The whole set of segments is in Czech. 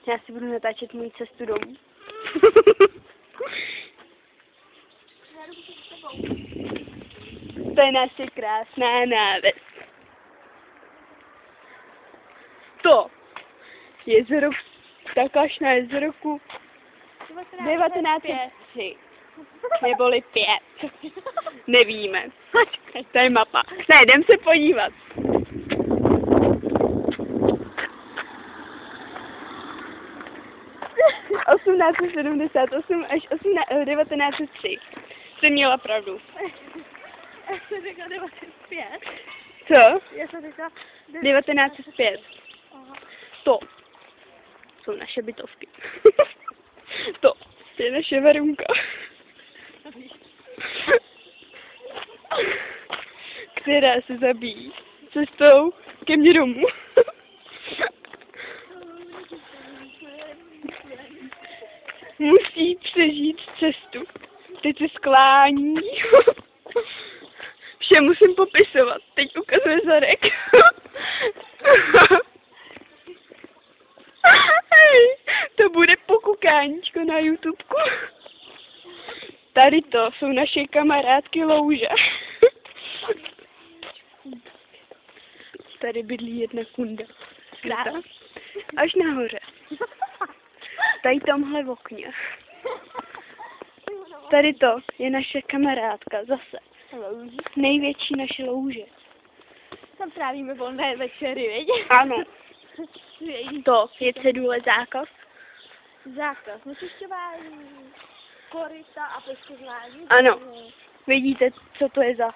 Já si budu natáčet můj cestu domů. To je naše krásná náves. To jezero, takáž na jezeroku 1903. Neboli 5. Nevíme. Počkej, to je mapa. Ne, jdem se podívat. - 1878 až 1903. Jsi měla pravdu. Já jsem řekla 1905. Co? Já jsem řekla 1905. Aha. To jsou naše bytovky. To je naše Verunka. Která se zabíjí cestou ke mně domů. Musí přežít cestu. Teď se sklání. Vše musím popisovat. Teď ukazuje zadek. To bude pokukáníčko na YouTubeku. Tady to jsou naše kamarádky louže. Tady bydlí jedna kunda. Až nahoře. Tady tomhle v okně. Tady to je naše kamarádka zase. Největší naše louže. Tam trávíme volné večery, viď? Ano. To je cedule zákaz. Zákaz nečišťování, koryta a poškozování. Ano. Vidíte, co to je za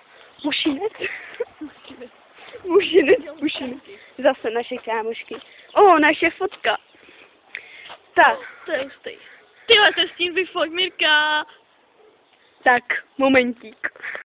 mušinec? Mušinec. Zase naše kámošky. Naše fotka. Tak. To je hustý. Tyhle se s tím vyfoť, Mirka. Tak, momentík.